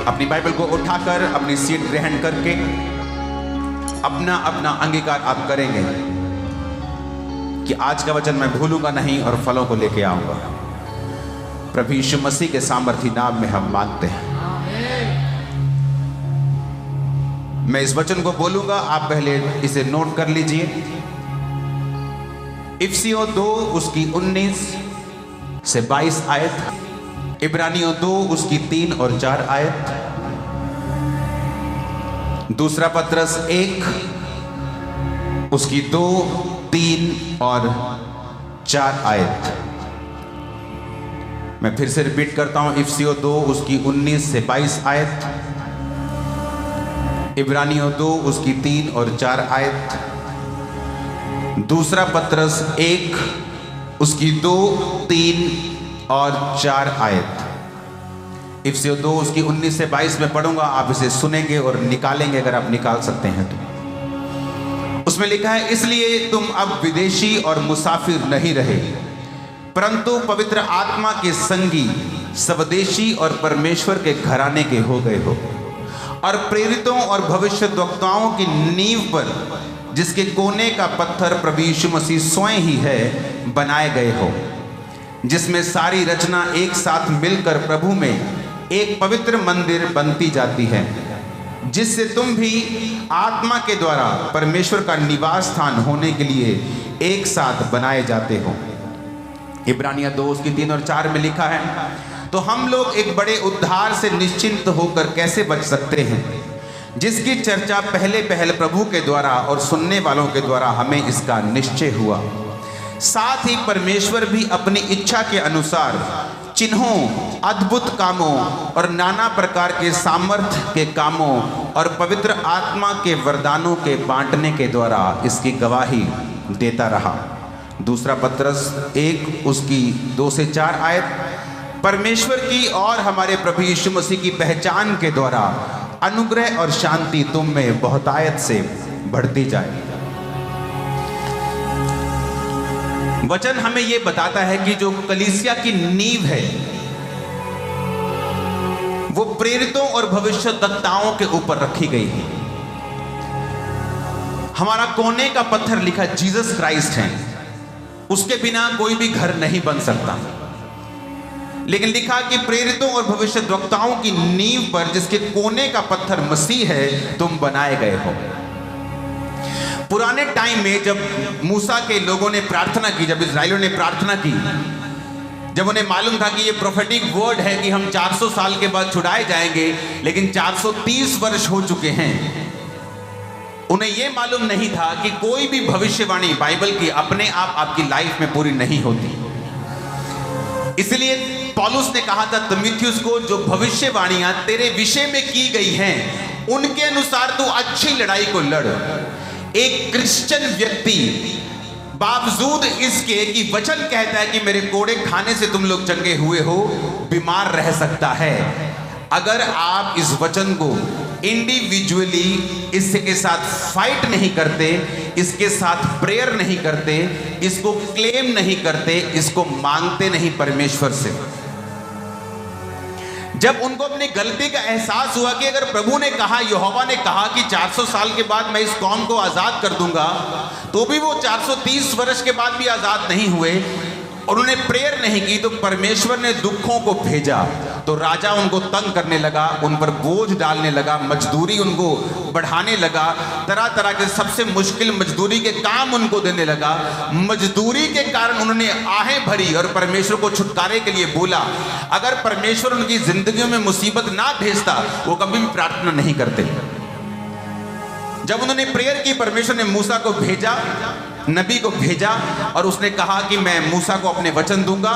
अपनी बाइबल को उठाकर अपनी सीट ग्रहण करके अपना अपना अंगीकार आप करेंगे कि आज का वचन मैं भूलूंगा नहीं और फलों को लेके आऊंगा। प्रभु यीशु मसीह के सामर्थी नाम में हम मांगते हैं। मैं इस वचन को बोलूंगा, आप पहले इसे नोट कर लीजिए। इफिसियों 2 उसकी 19 से 22 आयत, इब्रानियों 2 उसकी 3 और 4 आयत, दूसरा पत्रस 1 उसकी 2, 3 और 4 आयत। मैं फिर से रिपीट करता हूं, इफिसियों 2 उसकी 19 से 22 आयत, इब्रानियों 2 उसकी 3 और 4 आयत, दूसरा पत्रस 1 उसकी 2, 3 और 4 आयत। इफिसियों 2 उसकी 19 से 22 में पढ़ूंगा, आप इसे सुनेंगे और निकालेंगे अगर आप निकाल सकते हैं तो। उसमें लिखा है, इसलिए तुम अब विदेशी और मुसाफिर नहीं रहे, परंतु पवित्र आत्मा के संगी, स्वदेशी और परमेश्वर के घराने के हो गए हो, और प्रेरितों और भविष्यद्वक्ताओं की नींव पर, जिसके कोने का पत्थर प्रभु यीशु मसीह स्वयं ही है, बनाए गए हो, जिसमें सारी रचना एक साथ मिलकर प्रभु में एक पवित्र मंदिर बनती जाती है, जिससे तुम भी आत्मा के द्वारा परमेश्वर का निवास स्थान होने के लिए एक साथ बनाए जाते हो। इब्रानियां 2 उसकी 3 और 4 में लिखा है, तो हम लोग एक बड़े उद्धार से निश्चिंत होकर कैसे बच सकते हैं, जिसकी चर्चा पहले प्रभु के द्वारा और सुनने वालों के द्वारा हमें इसका निश्चय हुआ। साथ ही परमेश्वर भी अपनी इच्छा के अनुसार चिन्हों, अद्भुत कामों और नाना प्रकार के सामर्थ्य के कामों और पवित्र आत्मा के वरदानों के बांटने के द्वारा इसकी गवाही देता रहा। दूसरा पत्रस 1 उसकी 2 से 4 आयत, परमेश्वर की और हमारे प्रभु यीशु मसीह की पहचान के द्वारा अनुग्रह और शांति तुम में बहुतायत से बढ़ती जाए। वचन हमें यह बताता है कि जो कलीसिया की नींव है वो प्रेरितों और भविष्यद्वक्ताओं के ऊपर रखी गई है। हमारा कोने का पत्थर लिखा जीसस क्राइस्ट है, उसके बिना कोई भी घर नहीं बन सकता। लेकिन लिखा कि प्रेरितों और भविष्यद्वक्ताओं की नींव पर, जिसके कोने का पत्थर मसीह है, तुम बनाए गए हो। पुराने टाइम में जब मूसा के लोगों ने प्रार्थना की, जब इस्राएलियों ने प्रार्थना की, जब उन्हें मालूम था कि ये प्रोफेटिक वर्ड है कि हम 400 साल के बाद छुड़ाए जाएंगे, लेकिन 430 वर्ष हो चुके हैं, उन्हें यह मालूम नहीं था कि कोई भी भविष्यवाणी बाइबल की अपने आप आपकी लाइफ में पूरी नहीं होती। इसलिए पौलुस ने कहा था तीमुथियुस को, जो भविष्यवाणियां तेरे विषय में की गई हैं उनके अनुसार तू अच्छी लड़ाई को लड़। एक क्रिश्चियन व्यक्ति बावजूद इसके कि वचन कहता है कि मेरे कोड़े खाने से तुम लोग चंगे हुए हो, बीमार रह सकता है। अगर आप इस वचन को इंडिविजुअली इसके साथ फाइट नहीं करते, इसके साथ प्रेयर नहीं करते, इसको क्लेम नहीं करते, इसको मांगते नहीं परमेश्वर से। जब उनको अपनी गलती का एहसास हुआ कि अगर प्रभु ने कहा, यहोवा ने कहा कि 400 साल के बाद मैं इस कौम को आजाद कर दूंगा, तो भी वो 430 वर्ष के बाद भी आजाद नहीं हुए और उन्होंने प्रेयर नहीं की, तो परमेश्वर ने दुखों को भेजा। तो राजा उनको तंग करने लगा, उन पर बोझ डालने लगा, मजदूरी उनको बढ़ाने लगा, तरह तरह के सबसे मुश्किल मजदूरी के काम उनको देने लगा। मजदूरी के कारण उन्होंने आहें भरी और परमेश्वर को छुटकारे के लिए बोला। अगर परमेश्वर उनकी जिंदगियों में मुसीबत ना भेजता, वो कभी भी प्रार्थना नहीं करते। जब उन्होंने प्रेयर की, परमेश्वर ने मूसा को भेजा, नबी को भेजा, और उसने कहा कि मैं मूसा को अपने वचन दूंगा,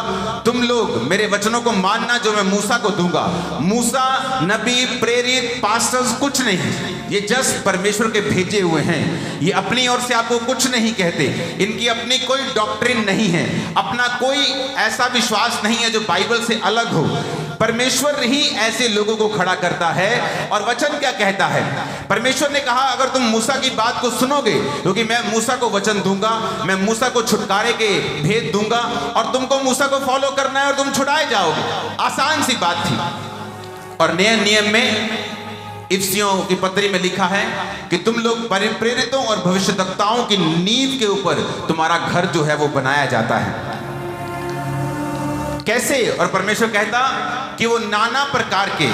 तुम लोग मेरे वचनों को मानना जो मैं मूसा को दूंगा। मूसा, नबी, प्रेरित, पास्टर्स कुछ नहीं, ये जस्ट परमेश्वर के भेजे हुए हैं। ये अपनी ओर से आपको कुछ नहीं कहते, इनकी अपनी कोई डॉक्ट्रिन नहीं है, अपना कोई ऐसा विश्वास नहीं है जो बाइबल से अलग हो। परमेश्वर ही ऐसे लोगों को खड़ा करता है। और वचन क्या कहता है? परमेश्वर ने कहा अगर तुम मूसा की बात को सुनोगे, क्योंकि मैं मूसा को वचन दूंगा, मैं मूसा को छुटकारे के भेद दूंगा और तुमको मूसा को फॉलो करना है और तुम छुड़ाए जाओगे। आसान सी बात थी। और नए नियम में इफिसियों की पत्री में लिखा है कि तुम लोग प्रेरितों और भविष्यद्वक्ताओं की नींव के ऊपर तुम्हारा घर जो है वो बनाया जाता है। कैसे? और परमेश्वर कहता कि वो नाना प्रकार के,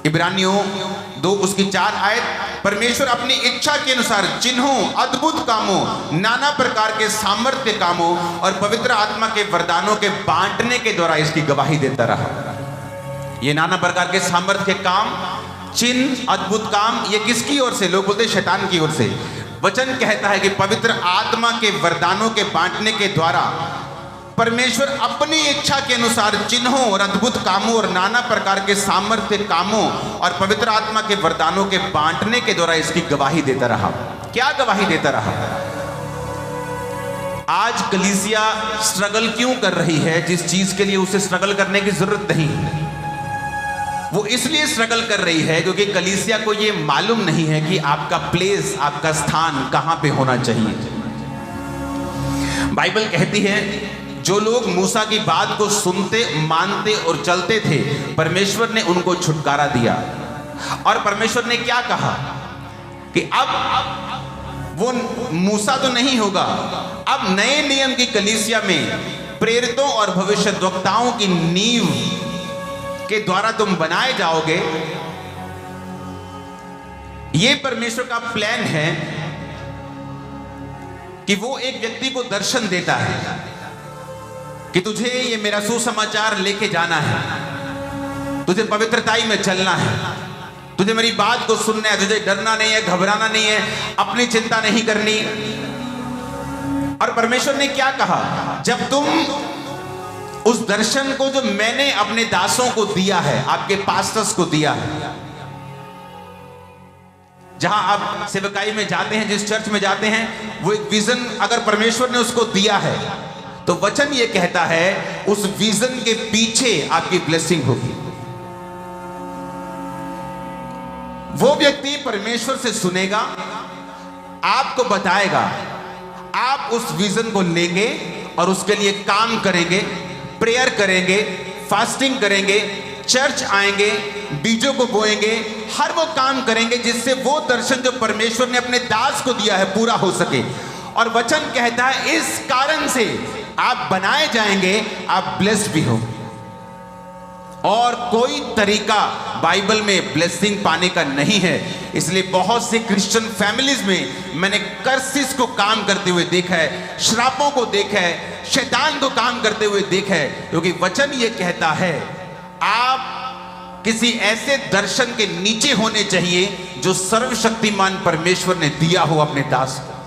इब्रानियों 2 उसकी 4 आयत, परमेश्वर अपनी इच्छा के अनुसार चिन्हों, अद्भुत कामों, नाना प्रकार के सामर्थ्य कामों और पवित्र आत्मा के वरदानों के बांटने के द्वारा इसकी गवाही देता रहा। ये नाना प्रकार के सामर्थ्य के काम, चिन्ह, अद्भुत काम, ये किसकी ओर से? लोग बोलते शैतान की ओर से। वचन कहता है कि पवित्र आत्मा के वरदानों के बांटने के द्वारा परमेश्वर अपनी इच्छा के अनुसार चिन्हों और अद्भुत कामों और नाना प्रकार के सामर्थ्य कामों और पवित्र आत्मा के वरदानों के बांटने के द्वारा इसकी गवाही देता रहा। क्या गवाही देता रहा? आज कलीसिया स्ट्रगल क्यों कर रही है? जिस चीज के लिए उसे स्ट्रगल करने की जरूरत नहीं, वो इसलिए स्ट्रगल कर रही है क्योंकि कलीसिया को ये मालूम नहीं है कि आपका प्लेस, आपका स्थान कहां पे होना चाहिए। बाइबल कहती है जो लोग मूसा की बात को सुनते, मानते और चलते थे, परमेश्वर ने उनको छुटकारा दिया। और परमेश्वर ने क्या कहा कि अब वो मूसा तो नहीं होगा, अब नए नियम की कलीसिया में प्रेरितों और भविष्यद्वक्ताओं की नींव के द्वारा तुम बनाए जाओगे। ये परमेश्वर का प्लान है कि वो एक व्यक्ति को दर्शन देता है कि तुझे ये मेरा सुसमाचार लेके जाना है, तुझे पवित्रताई में चलना है, तुझे मेरी बात को सुनना है, तुझे डरना नहीं है, घबराना नहीं है, अपनी चिंता नहीं करनी। और परमेश्वर ने क्या कहा? जब तुम उस दर्शन को जो मैंने अपने दासों को दिया है, आपके पास्टर्स को दिया है, जहां आप सेवकाई में जाते हैं, जिस चर्च में जाते हैं, वो एक विजन अगर परमेश्वर ने उसको दिया है तो वचन ये कहता है उस विजन के पीछे आपकी ब्लेसिंग होगी। वो व्यक्ति परमेश्वर से सुनेगा, आपको बताएगा, आप उस विजन को लेंगे और उसके लिए काम करेंगे, प्रेयर करेंगे, फास्टिंग करेंगे, चर्च आएंगे, बीजों को बोएंगे, हर वो काम करेंगे जिससे वो दर्शन जो परमेश्वर ने अपने दास को दिया है पूरा हो सके। और वचन कहता है इस कारण से आप बनाए जाएंगे, आप ब्लेस्ड भी हो। और कोई तरीका बाइबल में ब्लेसिंग पाने का नहीं है। इसलिए बहुत से क्रिश्चियन फैमिलीज में मैंने कर्सिस को काम करते हुए देखा है, श्रापों को देखा है, शैतान को काम करते हुए देखा है, क्योंकि वचन ये कहता है आप किसी ऐसे दर्शन के नीचे होने चाहिए जो सर्वशक्तिमान परमेश्वर ने दिया हो अपने दास को।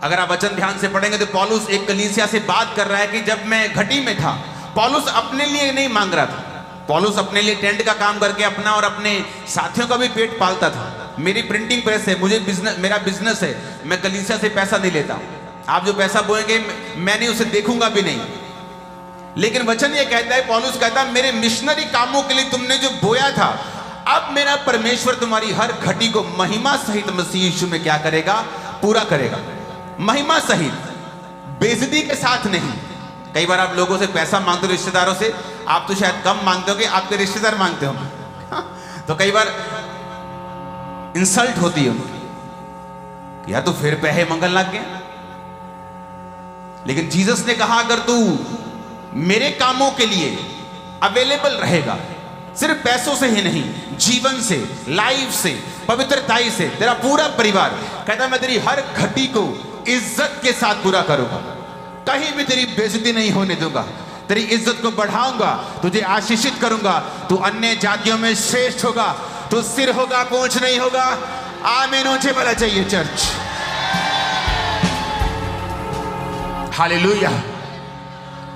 अगर आप वचन ध्यान से पढ़ेंगे तो पौलुस एक कलीसिया से बात कर रहा है कि जब मैं घटी में था, पौलुस अपने लिए नहीं मांग रहा था, पौलुस अपने लिए टेंट का काम करके अपना और अपने साथियों का भी पेट पालता था। मेरी प्रिंटिंग प्रेस है, मुझे बिजनेस, मेरा बिजनेस है, मैं कलीसिया से पैसा नहीं लेता। आप जो पैसा बोएंगे मैं नहीं उसे देखूंगा भी नहीं। लेकिन वचन ये कहता है, पौलुस कहता है मेरे मिशनरी कामों के लिए तुमने जो बोया था, अब मेरा परमेश्वर तुम्हारी हर घटी को महिमा सहित मसीह यीशु में क्या करेगा? पूरा करेगा। महिमा सहित, बेइज्जती के साथ नहीं। कई बार आप लोगों से पैसा मांगते हो, रिश्तेदारों से, आप तो शायद कम मांगते हो कि आपके रिश्तेदार मांगते हो तो कई बार इंसल्ट होती है उनकी, यार तो फिर पैसे मंगल लग गए। लेकिन जीसस ने कहा अगर तू मेरे कामों के लिए अवेलेबल रहेगा, सिर्फ पैसों से ही नहीं, जीवन से, लाइफ से, पवित्रताई से, तेरा पूरा परिवार, कहता मैं तेरी हर घटी को इज्जत के साथ पूरा करूंगा, कहीं भी तेरी बेइज्जती नहीं होने दूंगा, तेरी इज्जत को बढ़ाऊंगा, तुझे आशीषित करूंगा, तू अन्य जातियों में श्रेष्ठ होगा, तू सिर होगा, पूंछ नहीं होगा। आमीन ऊंचे वाला चाहिए चर्च। हालेलुया।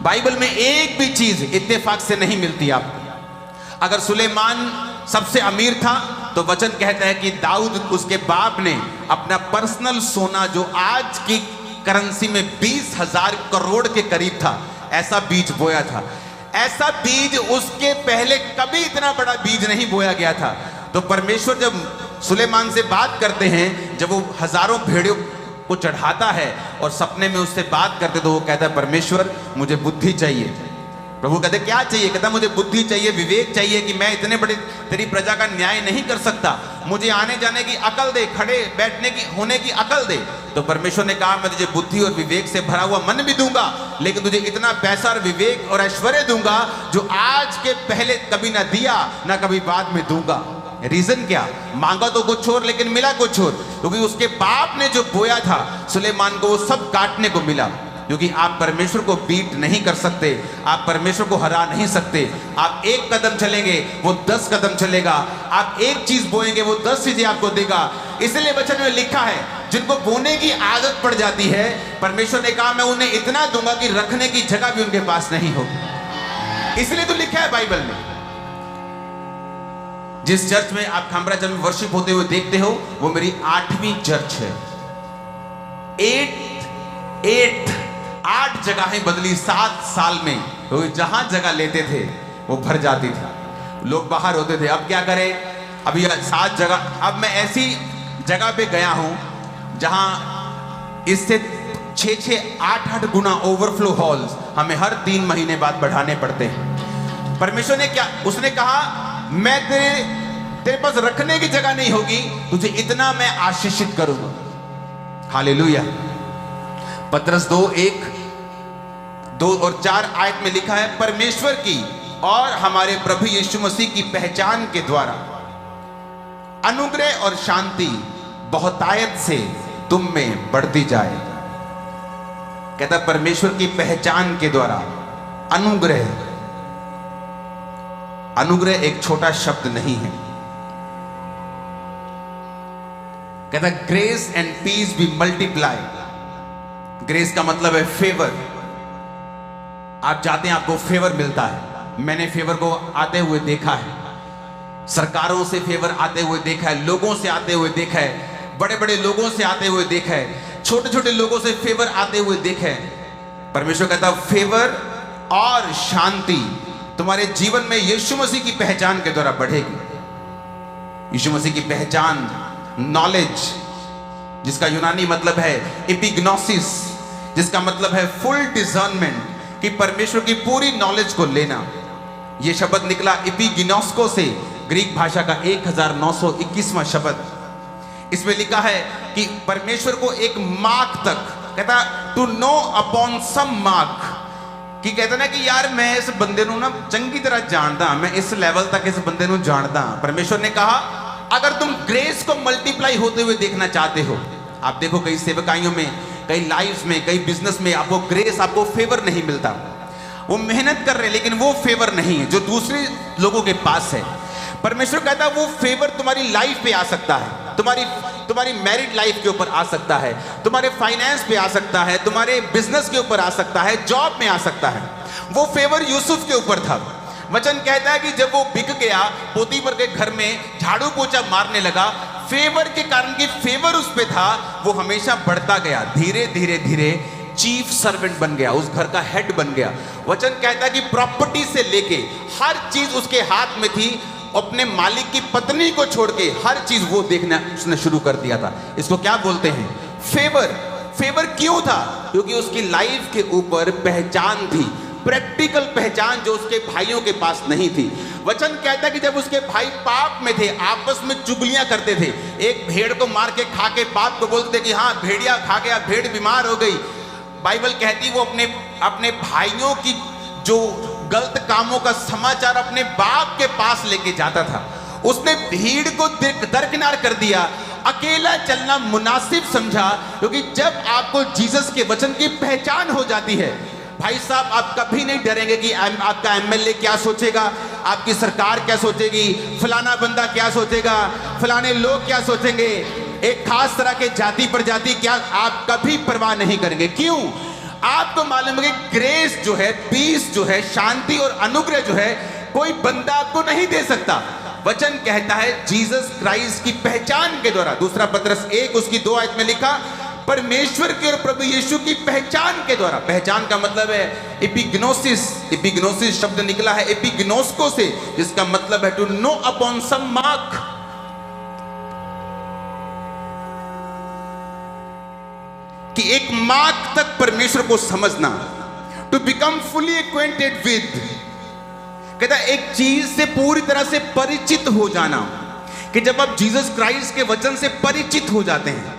बाइबल में एक भी चीज इत्तेफाक से नहीं मिलती आपको। अगर सुलेमान सबसे अमीर था तो वचन कहता है कि दाऊद, उसके बाप ने अपना पर्सनल सोना जो आज की करेंसी में 20,000 करोड़ के करीब था, ऐसा बीज बोया था। ऐसा बीज उसके पहले कभी इतना बड़ा बीज नहीं बोया गया था। तो परमेश्वर जब सुलेमान से बात करते हैं, जब वो हजारों भेड़ों को चढ़ाता है और सपने में उससे बात करते तो वो कहता है परमेश्वर मुझे बुद्धि चाहिए। प्रभु कहते क्या चाहिए? कहता मुझे बुद्धि चाहिए, विवेक चाहिए कि मैं इतने बड़े तेरी प्रजा का न्याय नहीं कर सकता, मुझे आने जाने की अकल दे, खड़े बैठने की होने की अकल दे। तो परमेश्वर ने कहा मैं तुझे बुद्धि और विवेक से भरा हुआ मन भी दूंगा, लेकिन तुझे इतना पैसा और विवेक और ऐश्वर्य दूंगा जो आज के पहले कभी ना दिया ना कभी बाद में दूंगा। रीजन क्या? मांगा तो कुछ और लेकिन मिला कुछ और, क्योंकि उसके बाप ने जो बोया था सुलेमान को वो सब काटने को मिला। क्योंकि आप परमेश्वर को बीट नहीं कर सकते, आप परमेश्वर को हरा नहीं सकते। आप एक कदम चलेंगे वो 10 कदम चलेगा, आप एक चीज बोएंगे वो 10 चीजें आपको देगा। इसलिए वचन में लिखा है जिनको बोने की आदत पड़ जाती है परमेश्वर ने कहा मैं उन्हें इतना दूंगा कि रखने की जगह भी उनके पास नहीं होगी। इसलिए तो लिखा है बाइबल में। जिस चर्च में आप खामरा चर्च में वर्शिप होते हुए देखते हो वो मेरी 8वीं चर्च है। 8 जगहें बदली 7 साल में, क्योंकि जहां जगह लेते थे वो भर जाती थी, लोग बाहर होते थे। अब क्या करें? अभी 7 जगह, अब मैं ऐसी जगह पे गया हूं जहां इससे 6-8 गुना ओवरफ्लो हॉल्स हमें हर 3 महीने बाद बढ़ाने पड़ते हैं। परमेश्वर ने क्या, उसने कहा मैं तेरे पास रखने की जगह नहीं होगी, तुझे इतना मैं आशीषित करूंगा। हालेलुया। पतरस 2:1-2 और 4 आयत में लिखा है परमेश्वर की और हमारे प्रभु यीशु मसीह की पहचान के द्वारा अनुग्रह और शांति बहुतायत से तुम में बढ़ती जाए। कहता परमेश्वर की पहचान के द्वारा अनुग्रह, अनुग्रह एक छोटा शब्द नहीं है। कहता grace and peace be multiply. Grace का मतलब है फेवर। आप चाहते हैं आपको फेवर मिलता है। मैंने फेवर को आते हुए देखा है, सरकारों से फेवर आते हुए देखा है, लोगों से आते हुए देखा है, बड़े बड़े लोगों से आते हुए देखा है, छोटे छोटे लोगों से फेवर आते हुए देखा है। परमेश्वर कहता फेवर और शांति तुम्हारे जीवन में यीशु मसीह की पहचान के द्वारा बढ़ेगी। यीशु मसीह की पहचान, नॉलेज, जिसका यूनानी मतलब है एपिग्नोसिस, जिसका मतलब है फुल डिसर्नमेंट, कि परमेश्वर की पूरी नॉलेज को लेना। यह शब्द निकला एपिगिनोस्को से, ग्रीक भाषा का 1921वां शब्द। इसमें लिखा है कि परमेश्वर को एक मार्क तक, कहता to know upon some mark, कि कहता ना कि यार मैं इस बंदे ਨੂੰ ना चंगी तरह जानता, मैं इस लेवल तक इस बंदे ਨੂੰ जानता। परमेश्वर ने कहा अगर तुम ग्रेस को मल्टीप्लाई होते हुए देखना चाहते हो, आप देखो कई सेवकाइयों में, कई लाइफ में, कई बिजनेस में आपको ग्रेस, आपको फेवर नहीं मिलता। वो मेहनत कर रहे लेकिन वो फेवर नहीं है जो दूसरे लोगों के पास है। परमेश्वर कहता है वो फेवर तुम्हारी लाइफ पे आ सकता है, तुम्हारी मैरिड लाइफ के ऊपर आ सकता है, तुम्हारे फाइनेंस पे आ सकता है, तुम्हारे बिजनेस के ऊपर आ सकता है, जॉब में आ सकता है। वो फेवर यूसुफ के ऊपर था। वचन कहता है कि जब वो बिक गया, पोतीफर के घर में झाड़ू पोछा मारने लगा, फेवर के कारण, कि फेवर उस पे था, वो हमेशा बढ़ता गया, धीरे धीरे धीरे चीफ सर्वेंट बन गया, उस घर का हेड बन गया। वचन कहता है कि प्रॉपर्टी से लेके हर चीज उसके हाथ में थी, अपने मालिक की पत्नी को छोड़ के हर चीज वो देखना उसने शुरू कर दिया था। इसको क्या बोलते हैं? फेवर। फेवर क्यों था? क्योंकि उसकी लाइफ के ऊपर पहचान थी, प्रैक्टिकल पहचान जो उसके भाइयों के पास नहीं थी। वचन कहता है कि जब उसके भाई पाप में थे, आपस में चुगलियां करते थे, एक भेड़ को मार के खा के बाप को बोलते थे कि हाँ भेड़िया खा गया, भेड़ बीमार हो गई। बाइबल कहती वो अपने भाइयों की जो गलत कामों का समाचार अपने बाप के पास लेके जाता था। उसने भीड़ को दरकिनार कर दिया, अकेला चलना मुनासिब समझा, क्योंकि जब आपको जीसस के वचन की पहचान हो जाती है, भाई साहब आप कभी नहीं डरेंगे कि आपका एमएलए क्या सोचेगा, आपकी सरकार क्या सोचेगी, फलाना बंदा क्या सोचेगा, फलाने लोग क्या सोचेंगे, एक खास तरह के जाति प्रजाति क्या, आप कभी परवाह नहीं करेंगे। क्यों? आपको मालूम है कि ग्रेस जो है, पीस जो है, शांति और अनुग्रह जो है, कोई बंदा आपको नहीं दे सकता। वचन कहता है जीसस क्राइस्ट की पहचान के द्वारा, दूसरा पतरस 1 उसकी 2 आयत में लिखा, परमेश्वर के और प्रभु यीशु की पहचान के द्वारा। पहचान का मतलब है एपिग्नोसिस। एपिग्नोसिस शब्द निकला है एपिग्नोस्को से, जिसका मतलब है to know upon some mark. कि एक मार्क तक परमेश्वर को समझना, to become fully acquainted with, कहता एक चीज से पूरी तरह से परिचित हो जाना, कि जब आप जीसस क्राइस्ट के वचन से परिचित हो जाते हैं।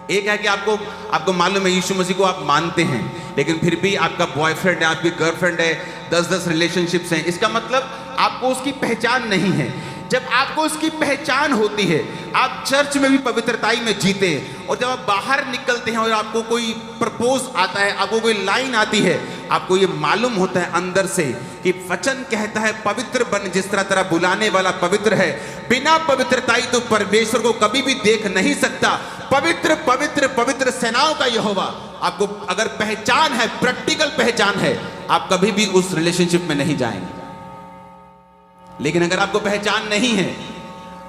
एक है कि आपको मालूम है यीशु मसीह को आप मानते हैं, लेकिन फिर भी आपका बॉयफ्रेंड है, आपकी गर्लफ्रेंड है, 10-10 रिलेशनशिप्स हैं, इसका मतलब आपको उसकी पहचान नहीं है। जब आपको उसकी पहचान होती है, आप चर्च में भी पवित्रताई में जीते हैं, और जब आप बाहर निकलते हैं और आपको कोई प्रपोज आता है, आपको कोई लाइन आती है, आपको ये मालूम होता है अंदर से कि वचन कहता है पवित्र बन जिस तरह तेरा बुलाने वाला पवित्र है। बिना पवित्रताई तो परमेश्वर को कभी भी देख नहीं सकता। पवित्र पवित्र पवित्र सेनाओं का यहोवा। आपको अगर पहचान है, प्रैक्टिकल पहचान है, आप कभी भी उस रिलेशनशिप में नहीं जाएंगे। लेकिन अगर आपको पहचान नहीं है,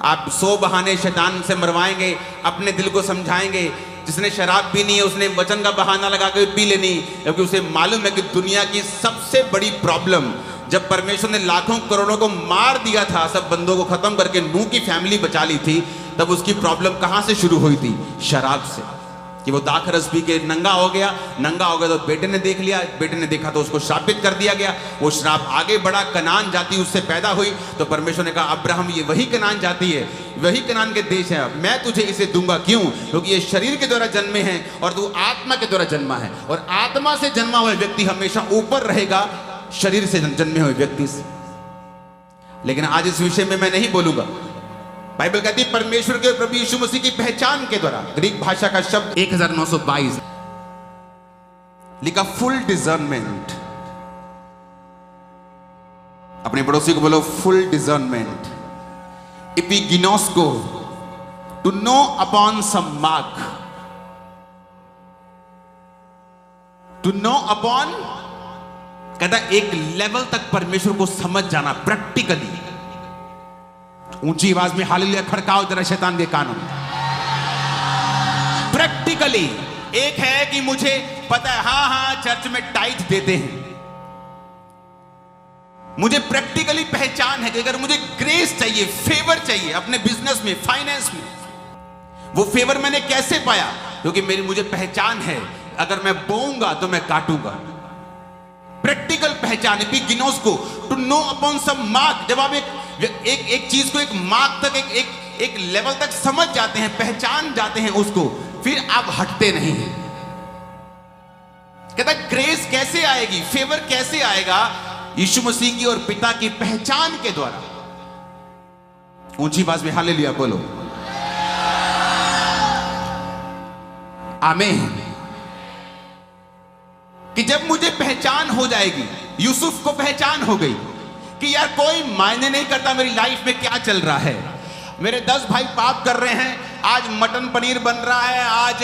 आप 100 बहाने शैतान से मरवाएंगे, अपने दिल को समझाएंगे। जिसने शराब पीनी है उसने वचन का बहाना लगा के पी लेनी, क्योंकि उसे मालूम है कि दुनिया की सबसे बड़ी प्रॉब्लम, जब परमेश्वर ने लाखों करोड़ों को मार दिया था, सब बंदों को खत्म करके नूह की फैमिली बचा ली थी, तब उसकी प्रॉब्लम कहां से शुरू हुई थी? शराब से। कि वो दाखरस पी के नंगा हो गया तो बेटे ने देख लिया, बेटे ने देखा तो उसको श्रापित कर दिया गया। वो श्राप आगे बढ़ा, कनान जाति उससे पैदा हुई, तो परमेश्वर ने कहा अब्राहम ये वही कनान जाति है, वही कनान के देश है, मैं तुझे इसे दूंगा। क्यों? क्योंकि ये शरीर के द्वारा जन्मे हैं और तू आत्मा के द्वारा जन्मा है, और आत्मा से जन्मा हुआ व्यक्ति हमेशा ऊपर रहेगा शरीर से जन्मे हुए व्यक्ति से। लेकिन आज इस विषय में मैं नहीं बोलूंगा। बाइबल कहती है परमेश्वर के प्रभु यीशु मसीह की पहचान के द्वारा, ग्रीक भाषा का शब्द 1922 लिखा फुल डिजर्नमेंट। अपने पड़ोसी को बोलो फुल डिजर्नमेंट। इपिगिनोस्को, to know upon some mark, to know upon, कहता एक लेवल तक परमेश्वर को समझ जाना प्रैक्टिकली। ऊंची आवाज में हालेलुया खड़काओ जरा शैतान के कानों में। प्रैक्टिकली एक है कि मुझे पता है, हां चर्च में टाइट देते हैं, मुझे प्रैक्टिकली पहचान है कि अगर मुझे ग्रेस चाहिए, फेवर चाहिए अपने बिजनेस में, फाइनेंस में, वो फेवर मैंने कैसे पाया? क्योंकि मुझे पहचान है, अगर मैं बोऊंगा तो मैं काटूंगा। प्रैक्टिकल पहचान है, गिनोस को, to know upon some mark. जब आप एक चीज को एक मार्क तक, एक लेवल तक समझ जाते हैं, पहचान जाते हैं उसको, फिर आप हटते नहीं हैं। कहता ग्रेस कैसे आएगी, फेवर कैसे आएगा? यीशु मसीह की और पिता की पहचान के द्वारा। ऊंची आवाज में हालेलुया बोलो। आमीन। कि जब मुझे पहचान हो जाएगी, यूसुफ को पहचान हो गई कि यार कोई मायने नहीं करता मेरी लाइफ में क्या चल रहा है, मेरे 10 भाई पाप कर रहे हैं, आज मटन पनीर बन रहा है, आज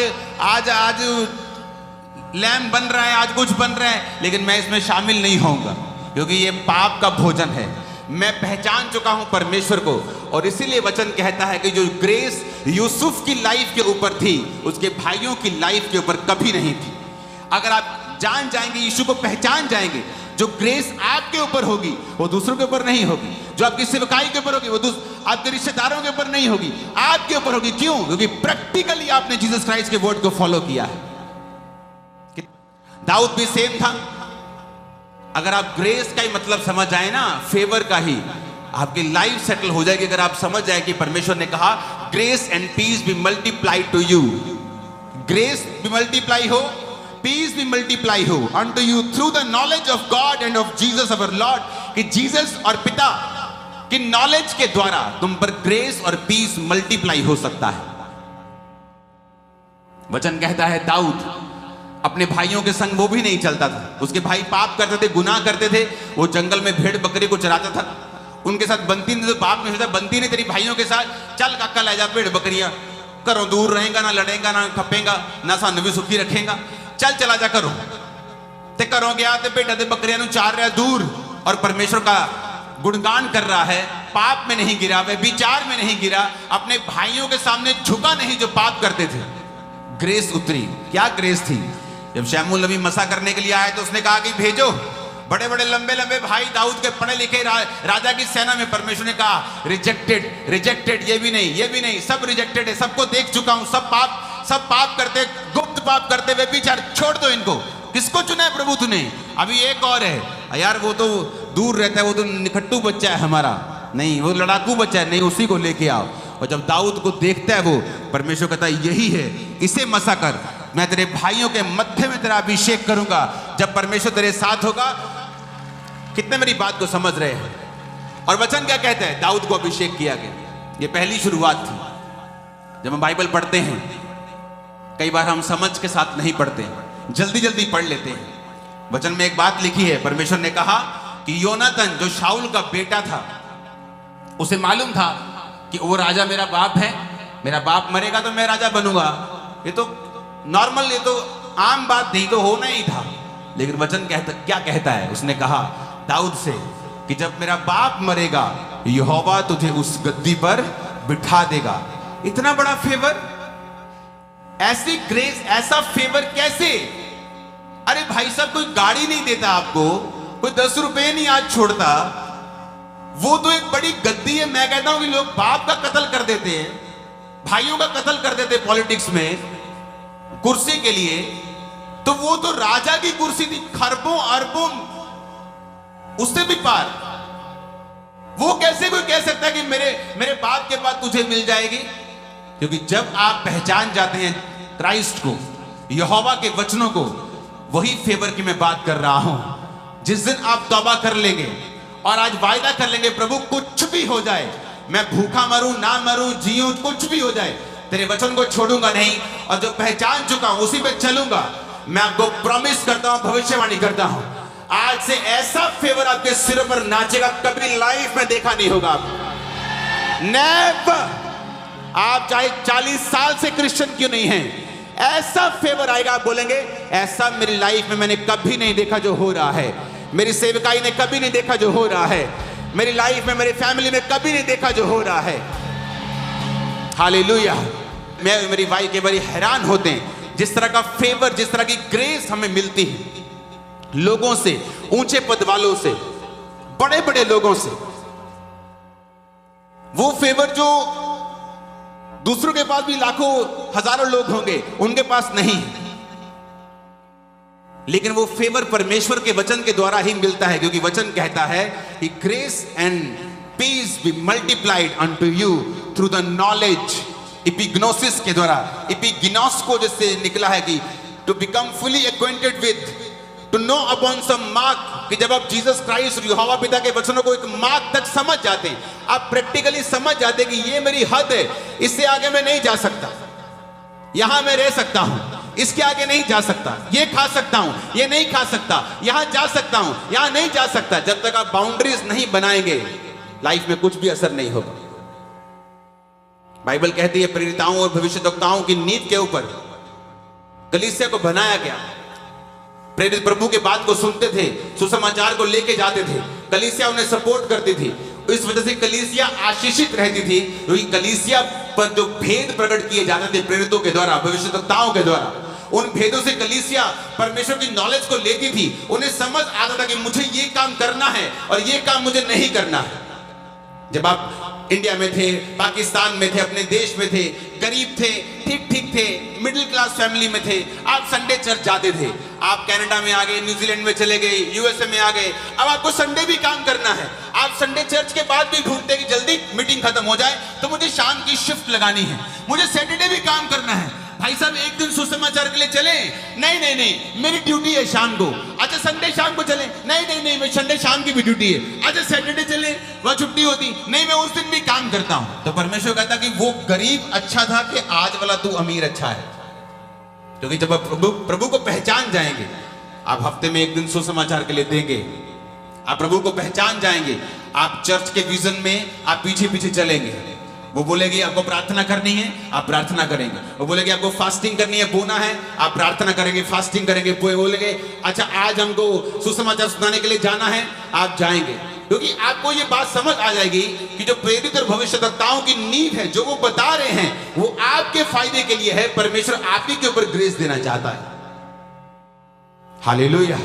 लैम बन रहा है, आज कुछ बन रहा है, लेकिन मैं इसमें शामिल नहीं होऊंगा क्योंकि ये पाप का भोजन है। मैं पहचान चुका हूं परमेश्वर को, और इसीलिए वचन कहता है कि जो ग्रेस यूसुफ की लाइफ के ऊपर थी, उसके भाइयों की लाइफ के ऊपर कभी नहीं थी। अगर आप जान जाएंगे, यीशु को पहचान जाएंगे, जो ग्रेस आपके ऊपर होगी वो दूसरों के ऊपर नहीं होगी, जो आपकी सेवकाई के ऊपर होगी वो आपके रिश्तेदारों के ऊपर नहीं होगी, आपके ऊपर होगी। क्यों? क्योंकि प्रैक्टिकली आपने जीसस क्राइस्ट के वर्ड को फॉलो किया है। दाऊद भी सेम था। अगर आप ग्रेस का ही मतलब समझ जाए ना, फेवर का ही, आपकी लाइफ सेटल हो जाएगी। अगर आप समझ जाए कि परमेश्वर ने कहा grace and peace be multiplied to you, grace भी मल्टीप्लाई हो, पीस भी मल्टीप्लाई हो unto you through the knowledge of God and of Jesus our Lord। कि जीसस और पिता की नॉलेज के द्वारा तुम पर ग्रेस और पीस मल्टीप्लाई हो सकता है। वचन कहता है दाऊद अपने भाइयों के संग वो भी नहीं चलता था। उसके भाई पाप करते थे, गुनाह करते थे, वो जंगल में भेड़ बकरी को चराता था, उनके साथ बनती नहीं। तो बाप ने सोचा बनती नहीं तेरी भाइयों के साथ, चल काका ले जा भेड़ बकरियां, करो दूर रहेगा, ना लड़ेगा, ना खपेगा, ना सानू भी सुखी रखेगा, चल चला जा करो। ते करो गया ते बेटा ते बकरियां चार रहा दूर, और परमेश्वर का गुणगान कर रहा है, पाप में नहीं गिरा, वह विचार में नहीं गिरा, अपने भाइयों के सामने झुका नहीं जो पाप करते थे। ग्रेस उतरी। क्या ग्रेस थी? जब शमूएल नबी मसा करने के लिए आए तो उसने कहा कि भेजो बड़े बड़े लंबे लंबे भाई दाऊद के पढ़े लिखे राजा की सेना में। परमेश्वर ने कहा रिजेक्टेड, रिजेक्टेड, ये भी नहीं, ये भी नहीं, सब रिजेक्टेड है, सबको देख चुका हूं, सब पाप करते, गुप्त पाप करते हुए भी छोड़ दो इनको। किसको चुना है प्रभु तूने? अभी एक और है यार, वो तो दूर रहता है, वो तो निखट्टू बच्चा है हमारा, नहीं वो लड़ाकू बच्चा है, नहीं उसी को लेके आओ। और जब दाऊद को देखता है वो, परमेश्वर कहता है यही है, इसे मसा कर, मैं तेरे भाइयों के मत्थे में तेरा अभिषेक करूंगा। जब परमेश्वर तेरे साथ होगा, कितने मेरी बात को समझ रहे हैं? और वचन क्या कहता है? दाऊद को अभिषेक किया गया। ये पहली शुरुआत थी। जब हम बाइबल पढ़ते हैं, कई बार हम समझ के साथ नहीं पढ़ते, जल्दी जल्दी पढ़ लेते हैं। वचन में एक बात लिखी है, परमेश्वर ने कहा कि योनातन जो शाऊल का बेटा था, उसे मालूम था कि वो राजा मेरा बाप है, मेरा बाप मरेगा तो मैं राजा बनूंगा। ये तो नॉर्मल, ये तो आम बात नहीं, तो होना ही था। लेकिन वचन क्या कहता है? उसने कहा दाऊद से कि जब मेरा बाप मरेगा, यहोवा तुझे उस गद्दी पर बिठा देगा। इतना बड़ा फेवर, ऐसी ग्रेस, ऐसा फेवर कैसे? अरे भाई साहब, कोई गाड़ी नहीं देता आपको, कोई 10 रुपए नहीं आज छोड़ता, वो तो एक बड़ी गद्दी है। मैं कहता हूं कि लोग बाप का कत्ल कर देते हैं, भाइयों का कत्ल कर देते हैं पॉलिटिक्स में, कुर्सी के लिए। तो वो तो राजा की कुर्सी थी, खरबों अरबों, उससे भी पार। वो कैसे कोई कह सकता है कि मेरे बाप के बाद तुझे मिल जाएगी? क्योंकि जब आप पहचान जाते हैं क्राइस्ट को, यहोवा के वचनों को, वही फेवर की मैं बात कर रहा हूं। जिस दिन आप तौबा कर लेंगे और आज वायदा कर लेंगे, प्रभु कुछ भी हो जाए, मैं भूखा मरूं ना मरूं, जीऊं, कुछ भी हो जाए, तेरे वचन को छोड़ूंगा नहीं, और जो पहचान चुका हूं उसी पे चलूंगा। मैं आपको प्रॉमिस करता हूं, भविष्यवाणी करता हूं, आज से ऐसा फेवर आपके सिरों पर नाचेगा, कभी लाइफ में देखा नहीं होगा आप। नेवर। आप चाहे 40 साल से क्रिश्चियन क्यों नहीं हैं, ऐसा फेवर आएगा, आप बोलेंगे ऐसा मेरी लाइफ में मैंने कभी नहीं देखा जो हो रहा है, मेरी सेवकाई ने कभी नहीं देखा जो हो रहा है, मेरी लाइफ में, मेरी फैमिली में कभी नहीं देखा जो हो रहा है। हालेलुया। मैं, मेरी वाइफ के बड़ी हैरान होते हैं जिस तरह का फेवर, जिस तरह की ग्रेस हमें मिलती है लोगों से, ऊंचे पद वालों से, बड़े बड़े लोगों से। वो फेवर जो दूसरों के पास भी लाखों हजारों लोग होंगे, उनके पास नहीं, लेकिन वो फेवर परमेश्वर के वचन के द्वारा ही मिलता है। क्योंकि वचन कहता है कि grace and peace be multiplied unto you through the knowledge, इपिग्नोसिस के द्वारा, इपिगिनोस को जिससे निकला है कि to become fully acquainted with, to know upon some mark, कि जब आप जीसस क्राइस्ट, यहोवा पिता के वचनों को एक मार्क तक समझ जाते हैं, आप प्रैक्टिकली समझ जाते हैं कि ये मेरी हद है, इससे आगे मैं नहीं जा सकता, यहां मैं रह सकता हूं, इसके आगे नहीं जा सकता, ये खा सकता हूं, ये नहीं खा सकता, यहां जा सकता हूं, यहां नहीं जा सकता। जब तक आप बाउंड्रीज नहीं बनाएंगे, लाइफ में कुछ भी असर नहीं होगा। बाइबल कहती है प्रेरिताओं और भविष्यद्वक्ताओं की नींव के ऊपर कलीसिया को बनाया गया। प्रेरित प्रभु के बात को सुनते थे, सुसमाचार को लेके जाते थे, कलीसिया उन्हें सपोर्ट करती थी। इस वजह से कलीसिया आशीषित रहती थी, क्योंकि कलीसिया पर जो भेद प्रकट किए जाते थे प्रेरितों के द्वारा, भविष्यद्वक्ताओं के द्वारा, उन भेदों से कलीसिया परमेश्वर की नॉलेज को लेती थी। उन्हें समझ आता था कि मुझे ये काम करना है और ये काम मुझे नहीं करना है। जब आप इंडिया में थे, पाकिस्तान में थे, अपने देश में थे, गरीब थे, ठीक ठीक थे, मिडिल क्लास फैमिली में थे, आप संडे चर्च जाते थे। आप कनाडा में आ गए, न्यूजीलैंड में चले गए, यूएसए में आ गए, अब आपको संडे भी काम करना है। आप संडे चर्च के बाद भी ढूंढते कि जल्दी मीटिंग खत्म हो जाए तो मुझे शाम की शिफ्ट लगानी है, मुझे सैटरडे भी काम करना है। भाई साहब एक दिन सुसमाचार के लिए चले, नहीं नहीं नहीं मेरी ड्यूटी है शाम को। अच्छा संडे शाम को चले, नहीं नहीं नहीं मैं संडे शाम की भी ड्यूटी है। अच्छा सैटरडे चले, वह छुट्टी होती, नहीं मैं उस दिन भी काम करता हूं। तो परमेश्वर कहता कि वो गरीब अच्छा था कि आज वाला तू अमीर अच्छा है। क्योंकि जब आप प्रभु को पहचान जाएंगे, आप हफ्ते में एक दिन सुसमाचार के लिए देंगे, आप प्रभु को पहचान जाएंगे, आप चर्च के विजन में आप पीछे पीछे चलेंगे। वो बोलेगी आपको प्रार्थना करनी है, आप प्रार्थना करेंगे। वो बोलेगी आपको फास्टिंग करनी है, बोना है, आप प्रार्थना करेंगे, फास्टिंग करेंगे। बोलेंगे अच्छा आज हमको सुसमाचार सुनाने के लिए जाना है, आप जाएंगे। क्योंकि आपको ये बात समझ आ जाएगी कि जो प्रेरित और भविष्यद्वक्ताओं की नींव है, जो वो बता रहे हैं, वो आपके फायदे के लिए है। परमेश्वर आप ही के ऊपर ग्रेस देना चाहता है। हालेलुया।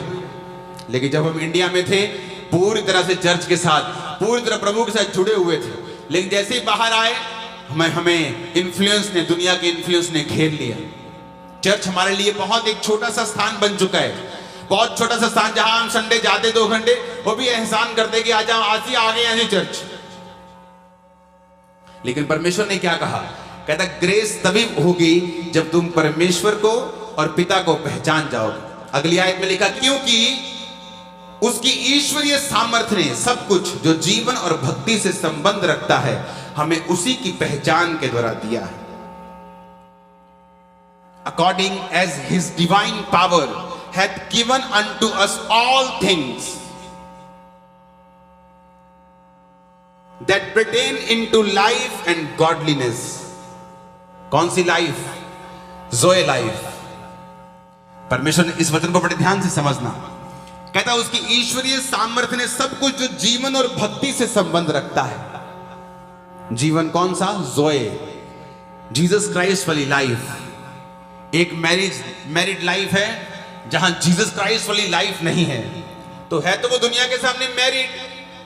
लेकिन जब हम इंडिया में थे, पूरी तरह से चर्च के साथ, पूरी तरह प्रभु के साथ जुड़े हुए थे, लेकिन जैसे ही बाहर आए, हमें इन्फ्लुएंस ने, दुनिया के इन्फ्लुएंस ने घेर लिया। चर्च हमारे लिए बहुत एक छोटा सा स्थान बन चुका है, बहुत छोटा सा स्थान जहां हम संडे जाते 2 घंटे, वो भी एहसान करते कि आज आज ही आ गए हैं चर्च। लेकिन परमेश्वर ने क्या कहा? कहता ग्रेस तभी होगी जब तुम परमेश्वर को और पिता को पहचान जाओगे। अगली आयत में लिखा क्योंकि उसकी ईश्वरीय सामर्थ्य ने सब कुछ जो जीवन और भक्ति से संबंध रखता है हमें उसी की पहचान के द्वारा दिया है। According as his divine power hath given unto us all things that pertain into life and godliness। कौन सी लाइफ? ज़ोए लाइफ। परमेश्वर ने इस वचन को बड़े ध्यान से समझना। कहता उसकी ईश्वरीय सामर्थ्य ने सब कुछ जो जीवन और भक्ति से संबंध रखता है। जीवन कौन सा? ज़ोए, जीसस क्राइस्ट वाली लाइफ। एक मैरिड लाइफ है जहां जीसस क्राइस्ट वाली लाइफ नहीं है, तो है तो वो दुनिया के सामने मैरिड,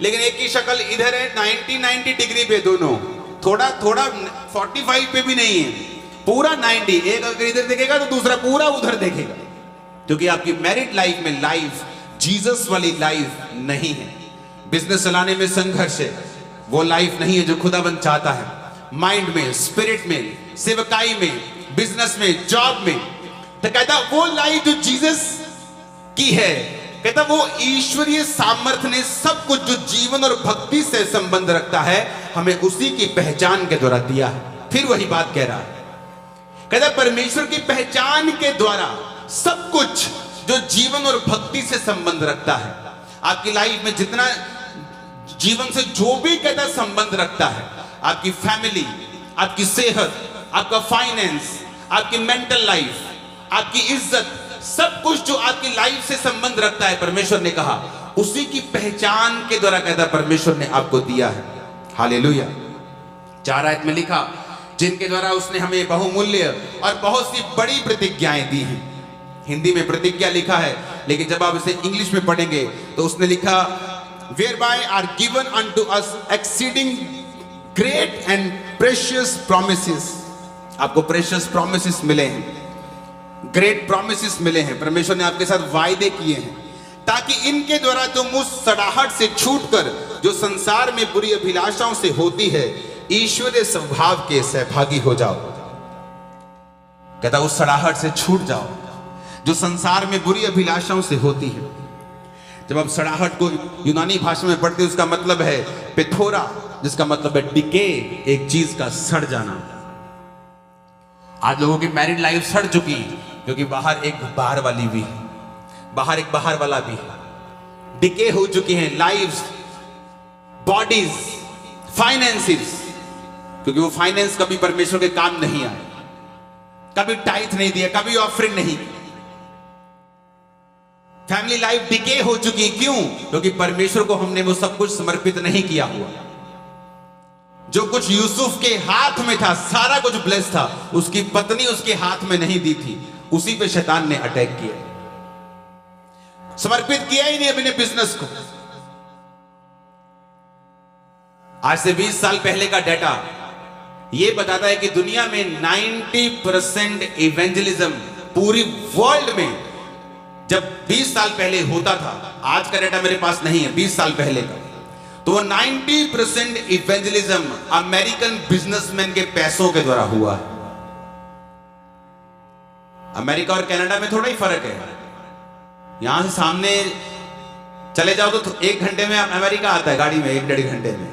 लेकिन एक ही शक्ल इधर है 90 डिग्री पे, दोनों थोड़ा 45 पे भी नहीं है, पूरा 90। एक अगर इधर देखेगा तो दूसरा पूरा उधर देखेगा, क्योंकि आपकी मैरिड लाइफ में लाइफ जीसस वाली लाइफ नहीं है। बिजनेस चलाने में संघर्ष है, वो लाइफ नहीं है जो खुदाबंद चाहता है। माइंड में, स्पिरिट में, सेवकाई में, बिजनेस में, जॉब में, तो कहता वो लाइफ जो जीसस की है, कहता वो ईश्वरीय सामर्थ्य ने सब कुछ जो जीवन और भक्ति से संबंध रखता है हमें उसी की पहचान के द्वारा दिया है। फिर वही बात कह रहा है, कहता परमेश्वर की पहचान के द्वारा सब कुछ जो जीवन और भक्ति से संबंध रखता है। आपकी लाइफ में जितना जीवन से जो भी कहता संबंध रखता है, आपकी फैमिली, आपकी सेहत, आपका फाइनेंस, आपकी मेंटल लाइफ, आपकी इज्जत, सब कुछ जो आपकी लाइफ से संबंध रखता है, परमेश्वर ने कहा उसी की पहचान के द्वारा कहता परमेश्वर ने आपको दिया है। हालेलुया। 4 आयत में लिखा जिनके द्वारा उसने हमें बहुमूल्य और बहुत सी बड़ी प्रतिज्ञाएं दी हैं। हिंदी में प्रतिज्ञा लिखा है, लेकिन जब आप इसे इंग्लिश में पढ़ेंगे तो उसने लिखा whereby are given unto us exceeding great and precious promises। आपको प्रेशियस प्रॉमिसेस मिले हैं, ग्रेट प्रॉमिसेस मिले हैं। परमेश्वर ने आपके साथ वायदे किए हैं ताकि इनके द्वारा तुम उस सड़ाहट से छूटकर जो संसार में बुरी अभिलाषाओं से होती है ईश्वरीय स्वभाव के सहभागी हो जाओ। कहता उस सड़ाहट से छूट जाओ जो संसार में बुरी अभिलाषाओं से होती है। जब आप सड़ाहट को यूनानी भाषा में पढ़ते हैं उसका मतलब है पेथोरा, जिसका मतलब है डिके, एक चीज का सड़ जाना। आज लोगों की मैरिड लाइफ सड़ चुकी है क्योंकि बाहर एक बाहर वाली भी है, बाहर एक बाहर वाला भी है। डिके हो चुकी हैं लाइव्स, बॉडीज, फाइनेंसेस, क्योंकि वो फाइनेंस कभी परमेश्वर के काम नहीं आए, कभी टाइथ नहीं दिया, कभी ऑफरिंग नहीं। फैमिली लाइफ डिके हो चुकी है। क्यों? क्योंकि परमेश्वर को हमने वो सब कुछ समर्पित नहीं किया हुआ। जो कुछ यूसुफ के हाथ में था, सारा कुछ ब्लेस था, उसकी पत्नी उसके हाथ में नहीं दी थी, उसी पे शैतान ने अटैक किया। समर्पित किया ही नहीं अपने बिजनेस को। आज से 20 साल पहले का डाटा यह बताता है कि दुनिया में 90% इवेंजलिज्म पूरी वर्ल्ड में, जब 20 साल पहले होता था, आज का डाटा मेरे पास नहीं है, 20 साल पहले का, तो वो 90% इवेंजलिज्म अमेरिकन बिजनेसमैन के पैसों के द्वारा हुआ है। अमेरिका और कनाडा में थोड़ा ही फर्क है। यहां से सामने चले जाओ तो 1 घंटे में अमेरिका आता है, गाड़ी में 1-1.5 घंटे में।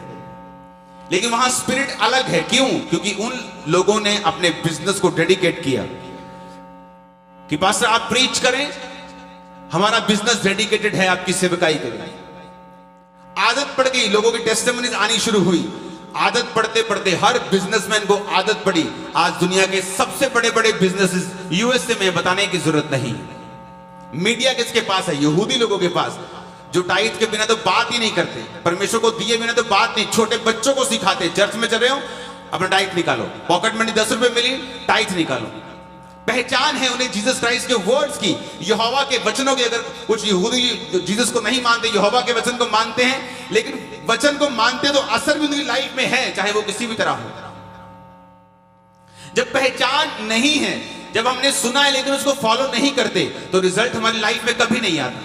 लेकिन वहां स्पिरिट अलग है। क्यों? क्योंकि उन लोगों ने अपने बिजनेस को डेडिकेट किया कि पास्टर आप प्रीच करें, हमारा बिजनेस डेडिकेटेड है आपकी सेवकाई के लिए। आदत पड़ गई, लोगों की टेस्टिमनीज आनी शुरू हुई। आदत पढ़ते पढ़ते हर बिजनेसमैन को आदत पड़ी। आज दुनिया के सबसे बड़े बड़े बिजनेसेस यूएसए में बताने की जरूरत नहीं। मीडिया किसके पास है? यहूदी लोगों के पास, जो टाइथ के बिना तो बात ही नहीं करते, परमेश्वर को दिए बिना तो बात नहीं। छोटे बच्चों को सिखाते, चर्च में चल रहे हो अपना टाइथ निकालो, पॉकेट मनी 10 रुपए मिली, टाइथ निकालो। पहचान है उन्हें जीसस क्राइस्ट के वर्ड्स की, यहोवा के वचनों की। अगर कुछ यहूदी जीसस को नहीं मानते, यहोवा के वचन को मानते हैं, लेकिन वचन को मानते तो असर भी उनकी लाइफ में है, चाहे वो किसी भी तरह हो। जब पहचान नहीं है, जब हमने सुना है लेकिन उसको फॉलो नहीं करते तो रिजल्ट हमारी लाइफ में कभी नहीं आता।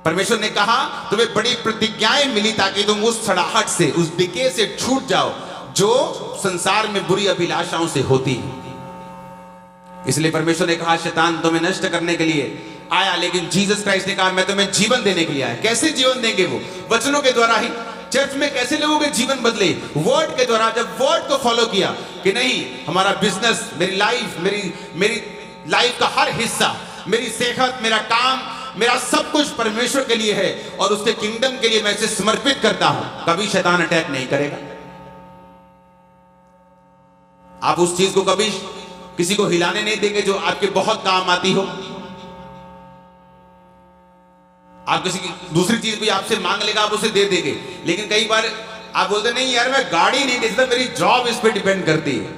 परमेश्वर ने कहा तुम्हें बड़ी प्रतिज्ञाएं मिली ताकि तुम उस सड़ाहट से, उस डिके से छूट जाओ जो संसार में बुरी अभिलाषाओं से होती है। इसलिए परमेश्वर ने कहा शैतान तुम्हें नष्ट करने के लिए आया, लेकिन जीसस क्राइस्ट ने कहा मैं तुम्हें जीवन देने के लिए आया। कैसे जीवन देंगे? वो वचनों के द्वारा ही। चर्च में कैसे लोगों के जीवन बदले? वर्ड के द्वारा। जब वर्ड को फॉलो किया कि नहीं, हमारा बिजनेस, मेरी लाइफ, मेरी लाइफ का हर हिस्सा, मेरी सेहत, मेरा काम, मेरा सब कुछ परमेश्वर के लिए है और उसके किंगडम के लिए मैं इसे समर्पित करता हूं, कभी शैतान अटैक नहीं करेगा। आप उस चीज को कभी किसी को हिलाने नहीं देंगे जो आपके बहुत काम आती हो। आप किसी की दूसरी चीज भी आपसे मांग लेगा, आप उसे दे देंगे, लेकिन कई बार आप बोलते नहीं यार मैं गाड़ी नहीं दे सकता, मेरी जॉब इस पे डिपेंड करती है,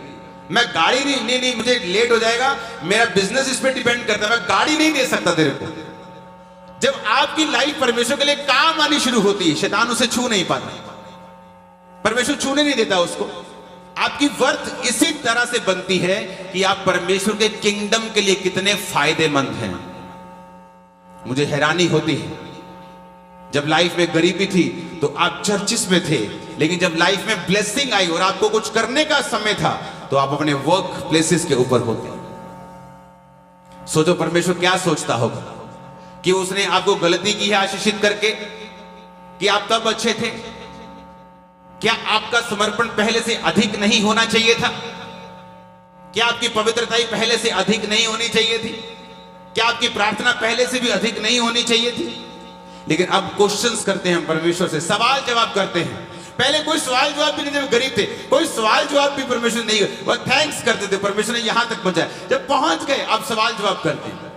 मैं गाड़ी नहीं मुझे लेट हो जाएगा, मेरा बिजनेस इस पे डिपेंड करता है, मैं गाड़ी नहीं दे सकता तेरे को। जब आपकी लाइफ परमेश्वर के लिए काम आनी शुरू होती है, शैतान उसे छू नहीं पाता, परमेश्वर छूने नहीं देता उसको। आपकी वर्थ इसी तरह से बनती है कि आप परमेश्वर के किंगडम के लिए कितने फायदेमंद हैं। मुझे हैरानी होती है, जब लाइफ में गरीबी थी तो आप चर्चिस में थे, लेकिन जब लाइफ में ब्लेसिंग आई और आपको कुछ करने का समय था तो आप अपने वर्क प्लेसेस के ऊपर होते। सोचो परमेश्वर क्या सोचता होगा कि उसने आपको गलती की है आशीषित करके, कि आप तब अच्छे थे। क्या आपका समर्पण पहले से अधिक नहीं होना चाहिए था? क्या आपकी पवित्रता पहले से अधिक नहीं होनी चाहिए थी? क्या आपकी प्रार्थना पहले से भी अधिक नहीं होनी चाहिए थी? लेकिन अब क्वेश्चंस करते हैं हम परमेश्वर से, सवाल जवाब करते हैं। पहले कोई सवाल जवाब भी नहीं, जब गरीब थे कोई सवाल जवाब भी परमेश्वर नहीं, वह थैंक्स करते थे, परमेश्वर ने यहां तक पहुंचाया। जब पहुंच गए अब सवाल जवाब करते हैं।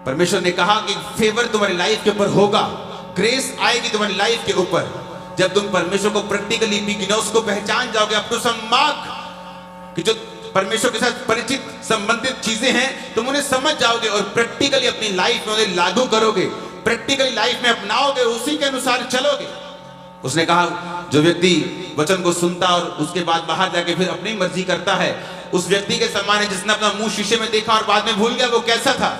परमेश्वर ने कहा कि फेवर तुम्हारी लाइफ के ऊपर होगा, ग्रेस आएगी तुम्हारी लाइफ के ऊपर जब तुम परमेश्वर को प्रैक्टिकली बिगिनर्स को पहचान जाओगे, अप टू सम मार्क, कि जो परमेश्वर के साथ परिचित संबंधित चीजें हैं तुम उन्हें समझ जाओगे और प्रैक्टिकली अपनी लाइफ में उन्हें लागू करोगे, प्रैक्टिकली लाइफ में अपनाओगे, उसी के अनुसार चलोगे। उसने कहा जो व्यक्ति वचन को सुनता और उसके बाद बाहर जाके फिर अपनी मर्जी करता है, उस व्यक्ति के समान है जिसने अपना मुंह शीशे में देखा और बाद में भूल गया वो कैसा था।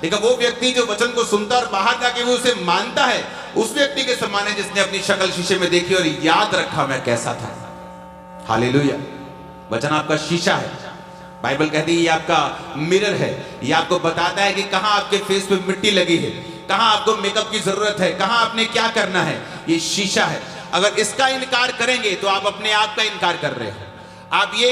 लेकिन वो व्यक्ति जो वचन को सुनता और बाहर जाके वो उसे मानता है, उस व्यक्ति के समान है जिसने अपनी शक्ल शीशे में देखी और याद रखा मैं कैसा था। हालेलुया। वचन आपका शीशा है। बाइबल कहती है ये आपका मिरर है, ये आपको बताता है कि कहां आपके फेस पे मिट्टी लगी है, कहां आपको मेकअप की जरूरत है, कहां आपने क्या करना है। ये शीशा है। अगर इसका इनकार करेंगे तो आप अपने आप का इनकार कर रहे हो। आप ये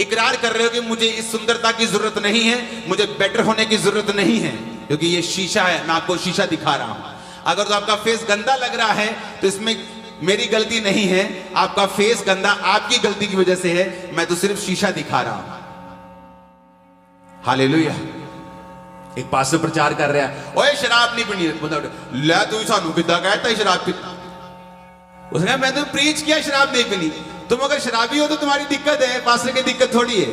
इकरार कर रहे हो कि मुझे इस सुंदरता की जरूरत नहीं है, मुझे बेटर होने की जरूरत नहीं है, क्योंकि ये शीशा है। मैं आपको शीशा दिखा रहा हूं। अगर तो आपका फेस गंदा लग रहा है तो इसमें मेरी गलती नहीं है, आपका फेस गंदा आपकी गलती की वजह से है। मैं तो सिर्फ शीशा दिखा रहा हूं। हालेलुया। एक पास्टर प्रचार कर रहा है, ओए शराब नहीं पीनी, ले तू सानू कितना कहता है शराब पीता। उसने कहा मैं तो प्रीच किया शराब नहीं पीनी। तुम अगर शराबी हो तो तुम्हारी दिक्कत है, पास्टर की दिक्कत थोड़ी है।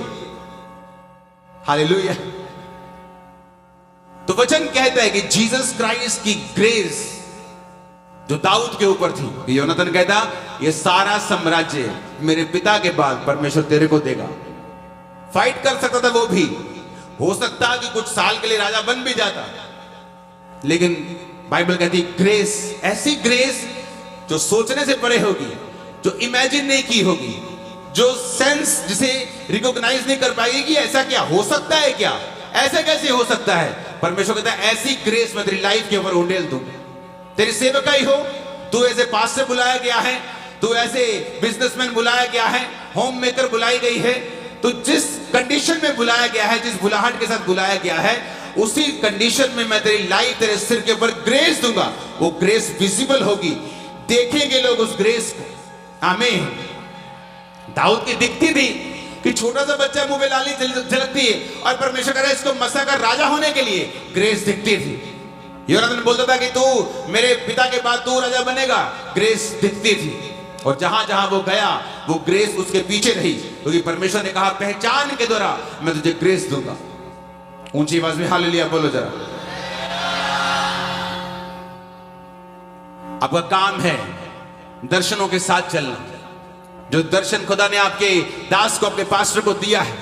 हालेलुया। तो वचन कहता है कि जीसस क्राइस्ट की ग्रेस जो दाऊद के ऊपर थी, योनाथन कहता ये सारा साम्राज्य मेरे पिता के बाद परमेश्वर तेरे को देगा। फाइट कर सकता था वो भी, हो सकता कि कुछ साल के लिए राजा बन भी जाता, लेकिन बाइबल कहती ग्रेस, ऐसी ग्रेस जो सोचने से परे होगी, जो इमेजिन नहीं की होगी, जो सेंस जिसे रिकॉग्नाइज नहीं कर पाएगी कि ऐसा क्या हो सकता है, क्या ऐसा कैसे हो सकता है। परमेश्वर कहता है ऐसी ग्रेस मैं तेरी लाइफ के ऊपर उंडेल दूं। तेरी सेवकाई हो, तू ऐसे पास से बुलाया गया है, तू ऐसे बिजनेसमैन बुलाया गया है, होम मेकर बुलाई गई है, तो जिस कंडीशन में बुलाया गया है, जिस बुलाहट के साथ बुलाया गया है, उसी कंडीशन में मैं तेरी लाइफ तेरे सिर के ऊपर ग्रेस दूंगा। वो ग्रेस विजिबल होगी, देखेंगे लोग उस ग्रेस को। आमीन। दाऊद की दिखती थी कि छोटा सा बच्चा मुंह में लाली झलकती है और परमेश्वर कह रहा है इसको मसा का राजा होने के लिए ग्रेस दिखती थी। योनाथन बोलता था कि तू मेरे पिता के बाद तू राजा बनेगा, ग्रेस दिखती थी। और जहां जहां वो गया वो ग्रेस उसके पीछे रही, क्योंकि परमेश्वर ने कहा पहचान के द्वारा मैं तुझे ग्रेस दूंगा। ऊंची आवाज में हालेलुया बोलो जरा। आपका काम है दर्शनों के साथ चलना, जो दर्शन खुदा ने आपके दास को, अपने पास्टर को दिया है,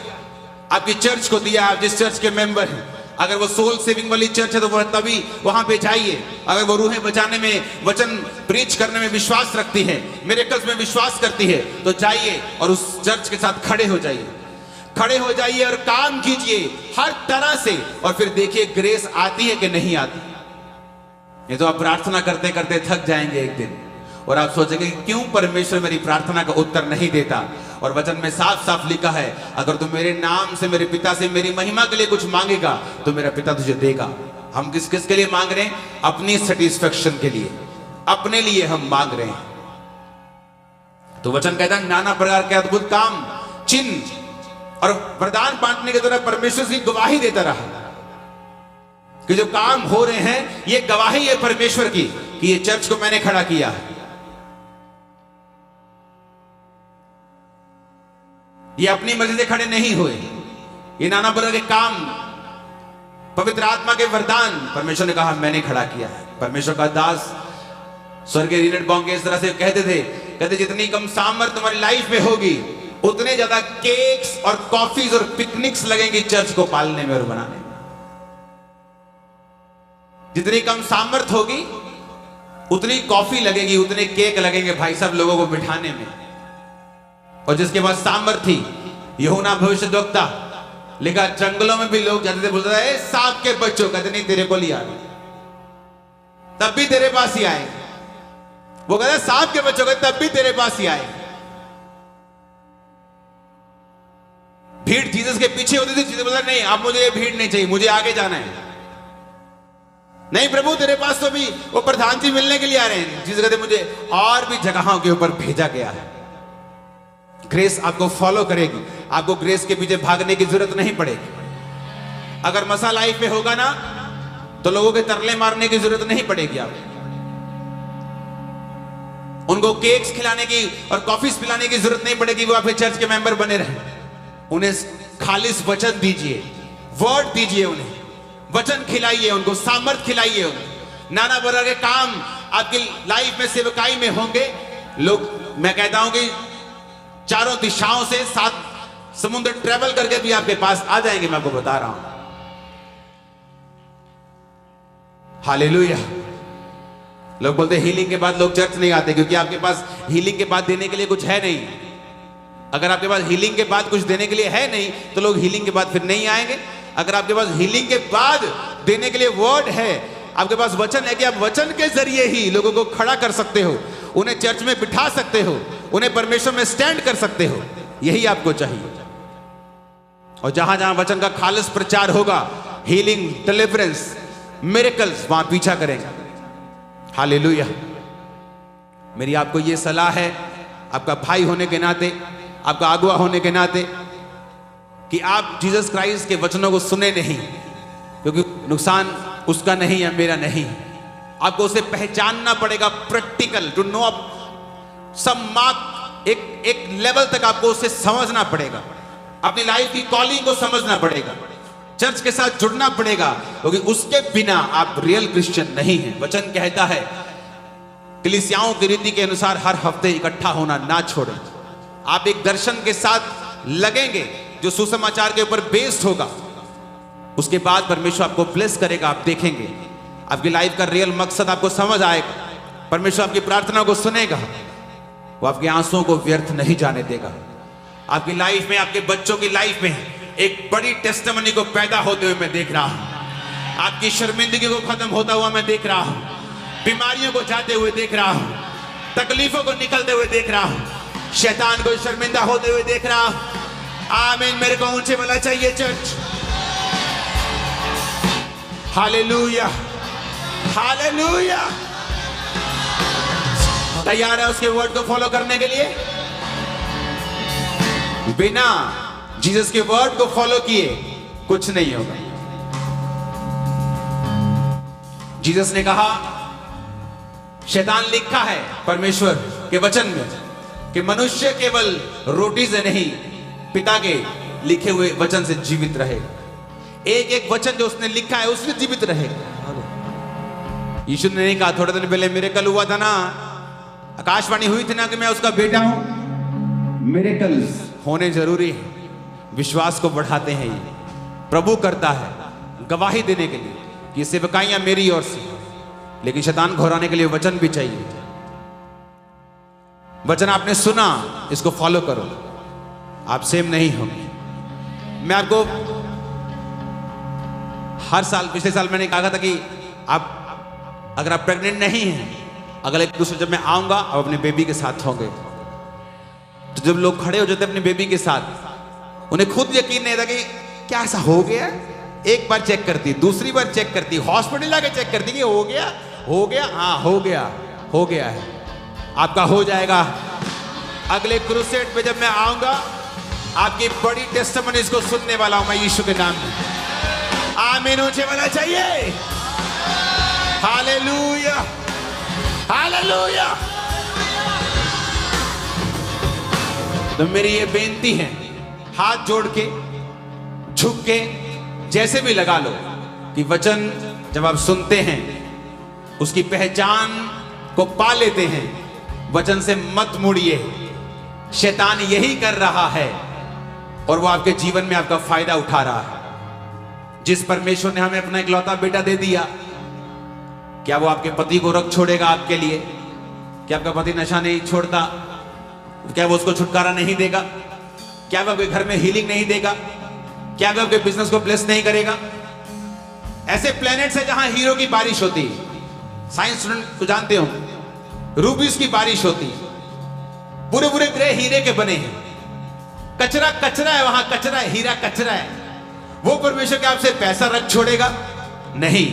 आपकी चर्च को दिया है, आप जिस चर्च के मेंबर हैं, अगर वो सोल सेविंग वाली चर्च है तो वह तभी वहां पे जाइए। अगर वो रूहें बचाने में, वचन प्रीच करने में विश्वास रखती है, मिरेकल्स में विश्वास करती है, तो जाइए और उस चर्च के साथ खड़े हो जाइए, खड़े हो जाइए और काम कीजिए हर तरह से, और फिर देखिए ग्रेस आती है कि नहीं आती। ये तो आप प्रार्थना करते करते थक जाएंगे एक दिन, और आप सोचेंगे क्यों परमेश्वर मेरी प्रार्थना का उत्तर नहीं देता। और वचन में साफ साफ लिखा है, अगर तू मेरे नाम से, मेरे पिता से मेरी महिमा के लिए कुछ मांगेगा तो मेरा पिता तुझे देगा। हम किस किस के लिए मांग रहे हैं? अपनी सेटिस्फेक्शन के लिए, अपने लिए हम मांग रहे हैं। तो वचन कहता है नाना प्रकार के अद्भुत काम, चिन्ह और वरदान बांटने के द्वारा परमेश्वर की गवाही देता रहा कि जो काम हो रहे हैं ये गवाही है परमेश्वर की कि ये चर्च को मैंने खड़ा किया है। ये अपनी मर्जी से खड़े नहीं हुए, ये नाना प्रकार के काम, पवित्र आत्मा के वरदान परमेश्वर ने कहा मैंने खड़ा किया है। परमेश्वर का दास स्वर्गीय रीनट बॉन्गे इस तरह से कहते जितनी कम सामर्थ तुम्हारी लाइफ में होगी उतने ज्यादा केक्स और कॉफीज और पिकनिक्स लगेंगी चर्च को पालने में और बनाने में। जितनी कम सामर्थ होगी उतनी कॉफी लगेगी, उतने केक लगेंगे भाई साहब लोगों को बिठाने में। और जिसके पास सामर्थ थी, यूहन्ना भविष्यद्वक्ता लिखा, जंगलों में भी लोग जाते थे, बोलते थे सांप के बच्चों, कहते नहीं तेरे को लिया, तब भी तेरे पास ही आए। वो कहते सांप के बच्चों, तब भी तेरे पास ही आए। भीड़ जीसस के पीछे होती थी, जीसस बोलता नहीं अब मुझे ये भीड़ नहीं चाहिए, मुझे आगे जाना है। नहीं प्रभु तेरे पास तो भी वो प्रधान जी मिलने के लिए आ रहे हैं। जीसस कहते मुझे और भी जगहों के ऊपर भेजा गया है। ग्रेस आपको फॉलो करेगी, आपको ग्रेस के पीछे भागने की जरूरत नहीं पड़ेगी। अगर मसा लाइफ में होगा ना तो लोगों के तरले मारने की जरूरत नहीं पड़ेगी। आपको उनको केक्स खिलाने की और कॉफीज पिलाने की जरूरत नहीं पड़ेगी। वो आपके चर्च के मेंबर बने रहे। उन्हें खालिस वचन दीजिए, वर्ड दीजिए, उन्हें वचन खिलाइए, उनको सामर्थ खिलाइए। उन्हें नाना प्रकार के काम आपकी लाइफ में, सेवकाई में होंगे। लोग, मैं कहता हूं कि चारों दिशाओं से 7 समुद्र ट्रेवल करके भी आपके पास आ जाएंगे, मैं आपको बता रहा हूं। हालेलुया। लोग बोलते हीलिंग के बाद लोग चर्च नहीं आते क्योंकि आपके पास हीलिंग के बाद देने के लिए कुछ है नहीं। अगर आपके पास हीलिंग के बाद कुछ देने के लिए है नहीं तो लोग हीलिंग के बाद फिर नहीं आएंगे। अगर आपके पास हीलिंग के बाद देने के लिए वर्ड है, आपके पास वचन है कि आप वचन के जरिए ही लोगों को खड़ा कर सकते हो, उन्हें चर्च में बिठा सकते हो, उन्हें परमेश्वर में स्टैंड कर सकते हो, यही आपको चाहिए। और जहां जहां वचन का खालिस प्रचार होगा, हीलिंग, डिलीवरेंस, मिरेकल्स वहां पीछा करेंगे। हालेलुया। मेरी आपको यह सलाह है, आपका भाई होने के नाते, आपका अगुआ होने के नाते, कि आप जीसस क्राइस्ट के वचनों को सुने नहीं, क्योंकि नुकसान उसका नहीं है, मेरा नहीं। आपको उसे पहचानना पड़ेगा, practical to know some mark, एक लेवल तक आपको उसे समझना पड़ेगा, अपनी लाइफ की कॉलिंग को समझना पड़ेगा, चर्च के साथ जुड़ना पड़ेगा, क्योंकि उसके बिना आप रियल क्रिश्चियन नहीं हैं। वचन कहता है कलीसियाओं की रीति के अनुसार हर हफ्ते इकट्ठा होना ना छोड़ें। आप एक दर्शन के साथ लगेंगे जो सुसमाचार के ऊपर बेस्ड होगा, उसके बाद परमेश्वर आपको ब्लेस करेगा। आप देखेंगे आपकी लाइफ का रियल मकसद आपको समझ आएगा। परमेश्वर आपकी प्रार्थना को सुनेगा, वो आपके आंसुओं को व्यर्थ नहीं जाने देगा। आपकी लाइफ में, आपके बच्चों की लाइफ में एक बड़ी टेस्टिमनी को पैदा होते हुए मैं देख रहा हूं। आपकी शर्मिंदगी को खत्म होता हुआ मैं देख रहा हूं, बीमारियों को जाते हुए देख रहा हूं, तकलीफों को निकलते हुए देख रहा हूं, शैतान को शर्मिंदा होते हुए देख रहा हूं। आमीन। मेरे को ऊंचे बोलना चाहिए चर्च। Hallelujah, hallelujah. तैयार है उसके वर्ड को फॉलो करने के लिए? बिना जीसस के वर्ड को फॉलो किए कुछ नहीं होगा। जीसस ने कहा, शैतान लिखा है परमेश्वर के वचन में कि मनुष्य केवल रोटी से नहीं पिता के लिखे हुए वचन से जीवित रहेगा। एक एक वचन जो उसने लिखा है उससे जीवित रहेगा। यीशु ने नहीं कहा, थोड़े दिन पहले मिरेकल हुआ था ना, आकाशवाणी हुई थी ना कि मैं उसका बेटा हूं, मिरेकल्स होने जरूरी है। विश्वास को बढ़ाते हैं ये, प्रभु करता है गवाही देने के लिए कि सेवकाइयां मेरी ओर से, लेकिन शैतान घोराने के लिए वचन भी चाहिए। वचन आपने सुना, इसको फॉलो करो, आप सेम नहीं होंगे। मैं आपको हर साल, पिछले साल मैंने कहा था कि आप अगर आप प्रेग्नेंट नहीं हैं, अगले दूसरे जब मैं आऊंगा आप अपने बेबी के साथ होंगे। तो जब लोग खड़े हो जाते अपने बेबी के साथ, उन्हें खुद यकीन नहीं था कि क्या ऐसा हो गया। एक बार चेक करती, दूसरी बार चेक करती, हॉस्पिटल जाके चेक करती कि हो गया, हो गया, हाँ हो गया, हो गया है। आपका हो जाएगा। अगले क्रूसेड पे जब मैं आऊंगा, आपकी बड़ी टेस्टिमनीज को सुनने वाला हूं मैं यीशु के नाम में। आमीन ऊंचे वाला चाहिए। Hallelujah, hallelujah. तो मेरी ये बेनती है, हाथ जोड़ के, झुक के, जैसे भी लगा लो कि वचन जब आप सुनते हैं, उसकी पहचान को पा लेते हैं, वचन से मत मुड़िए। शैतान यही कर रहा है और वो आपके जीवन में आपका फायदा उठा रहा है। जिस परमेश्वर ने हमें अपना इकलौता बेटा दे दिया, क्या वो आपके पति को रख छोड़ेगा आपके लिए? क्या आपका पति नशा नहीं छोड़ता? क्या वो उसको छुटकारा नहीं देगा? क्या वो आपके घर में हीलिंग नहीं देगा? क्या वो आपके बिजनेस को ब्लेस नहीं करेगा? ऐसे प्लैनेट्स है जहां हीरो की बारिश होती है। साइंस स्टूडेंट तो जानते हो, रूबीज की बारिश होती है। पूरे पूरे ग्रह हीरे के बने हैं। कचरा कचरा है वहां, कचरा है, हीरा कचरा है। वो परमेश्वर के आपसे पैसा रख छोड़ेगा? नहीं,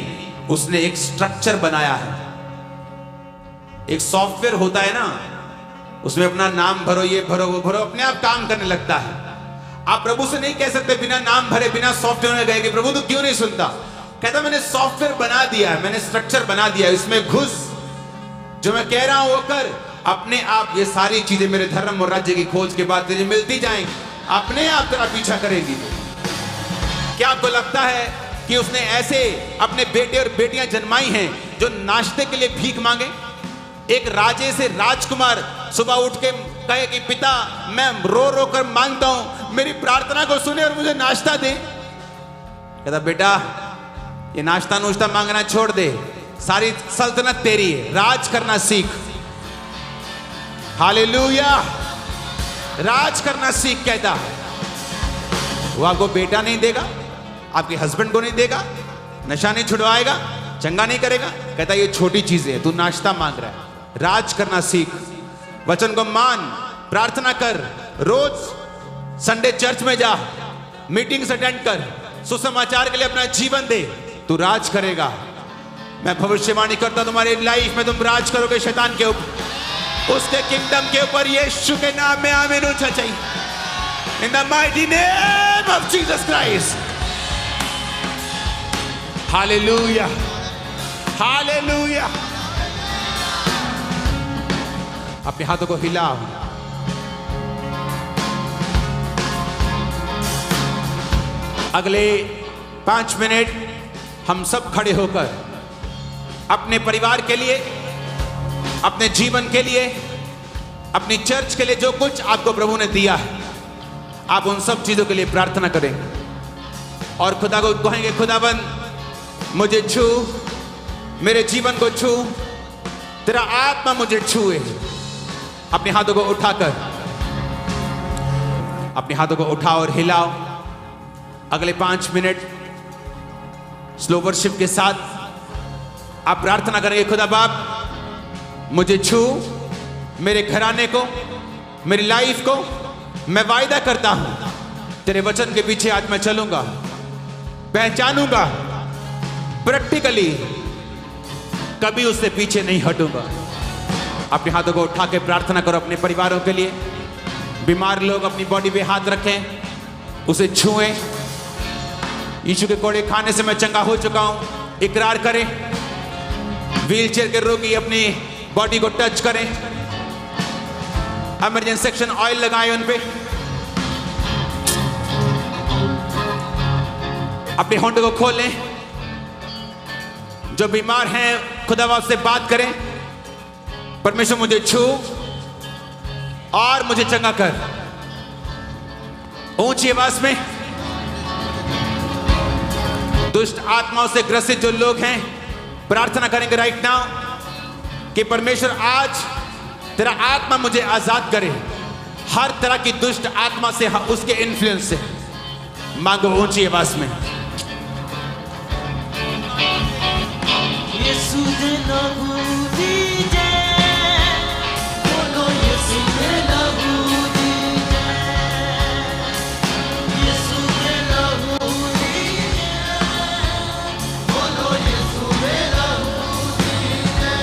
उसने एक स्ट्रक्चर बनाया है। एक सॉफ्टवेयर होता है ना, उसमें अपना नाम भरो, ये भरो, वो भरो, अपने आप काम करने लगता है। आप प्रभु से नहीं कह सकते बिना नाम भरे, बिना सॉफ्टवेयर में गए कि प्रभु तू क्यों नहीं सुनता? कहता मैंने सॉफ्टवेयर बना दिया है, मैंने स्ट्रक्चर बना दिया है, इसमें घुस, जो मैं कह रहा हूं वो कर। अपने आप ये सारी चीजें मेरे धर्म और राज्य की खोज के बाद तुझे मिलती जाएंगी, अपने आप तेरा पीछा करेंगी। क्या आपको लगता है कि उसने ऐसे अपने बेटे और बेटियां जन्माई हैं जो नाश्ते के लिए भीख मांगे? एक राजे से राजकुमार सुबह उठ के कहे कि पिता मैं रो रो कर मांगता हूं, मेरी प्रार्थना को सुने और मुझे नाश्ता दे। कहता बेटा ये नाश्ता नूश्ता मांगना छोड़ दे, सारी सल्तनत तेरी है, राज करना सीख। हालेलुया, राज करना सीख। कहता वो आपको बेटा नहीं देगा, आपके हस्बैंड को नहीं देगा, नशा नहीं छुड़वाएगा, चंगा नहीं करेगा। कहता ये छोटी चीजें है, तू नाश्ता मांग रहा है, राज करना सीख। वचन को मान, प्रार्थना कर, रोज संडे चर्च में जा, मीटिंग्स अटेंड कर, सुसमाचार के लिए अपना जीवन दे, तू राज करेगा। मैं भविष्यवाणी करता तुम्हारी लाइफ में तुम राज करोगे शैतान के ऊपर, उसके किंगडम के ऊपर। यीशु के नाम में आमीन ऊंचा चाहिए। In the mighty name of Jesus Christ. Hallelujah, hallelujah. अपने हाथों को हिलाओ। अगले 5 मिनट हम सब खड़े होकर अपने परिवार के लिए, अपने जीवन के लिए, अपनी चर्च के लिए जो कुछ आपको प्रभु ने दिया है, आप उन सब चीजों के लिए प्रार्थना करें और खुदा को कहेंगे खुदाबंद मुझे छू, मेरे जीवन को छू, तेरा आत्मा मुझे छुए। अपने हाथों को उठाकर, अपने हाथों को उठाओ और हिलाओ। अगले 5 मिनट स्लो वर्शिप के साथ आप प्रार्थना करेंगे खुदा बाप मुझे छू, मेरे घराने को, मेरी लाइफ को। मैं वायदा करता हूं तेरे वचन के पीछे आज मैं चलूंगा, पहचानूंगा, प्रैक्टिकली कभी उससे पीछे नहीं हटूंगा। अपने हाथों को उठा के प्रार्थना करो अपने परिवारों के लिए। बीमार लोग अपनी बॉडी पे हाथ रखें, उसे छुएं। यीशु के कोड़े खाने से मैं चंगा हो चुका हूं, इकरार करें। व्हीलचेयर के रोगी अपनी बॉडी को टच करें। इमरजेंसी सेक्शन ऑयल लगाएं उन पे। अपने होंठ को खोलें। जो बीमार हैं खुदा से बात करें, परमेश्वर मुझे छू और मुझे चंगा कर। ऊंची आवाज में दुष्ट आत्माओं से ग्रसित जो लोग हैं प्रार्थना करेंगे राइट नाउ कि परमेश्वर आज तेरा आत्मा मुझे आजाद करे हर तरह की दुष्ट आत्मा से, उसके इन्फ्लुएंस से। मांगो ऊंची आवाज में। यीशु दे लहू दीजे, बोलो यीशु दे लहू दीजे, यीशु दे लहू दीजे, बोलो यीशु दे लहू दीजे।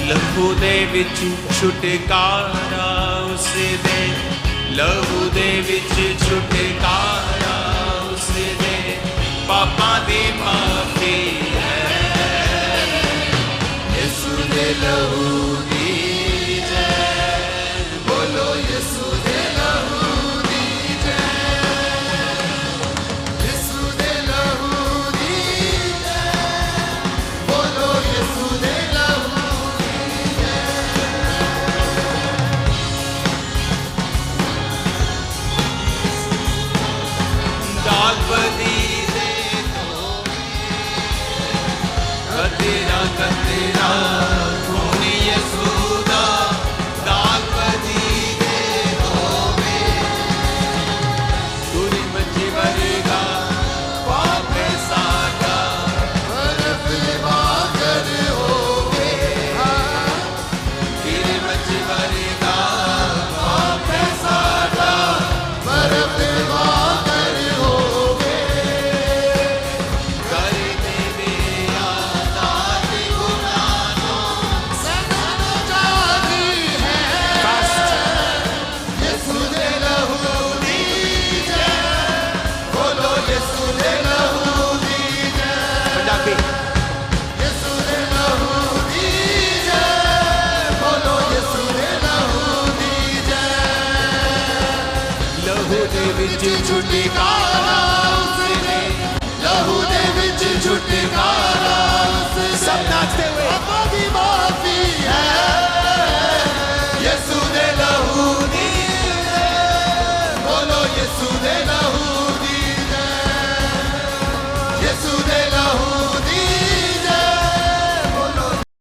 लहू दे विच छुटकारा उस दे, लहू दे विच छुटकारा उस दे, पापां दी माफी है। यीशु दे लहू दी जय, बोलो यीशु दे लहू दी जय, यीशु दे लहू दी जय, बोलो यीशु दे लहू दी जय। दाग बदी कतरा कतरा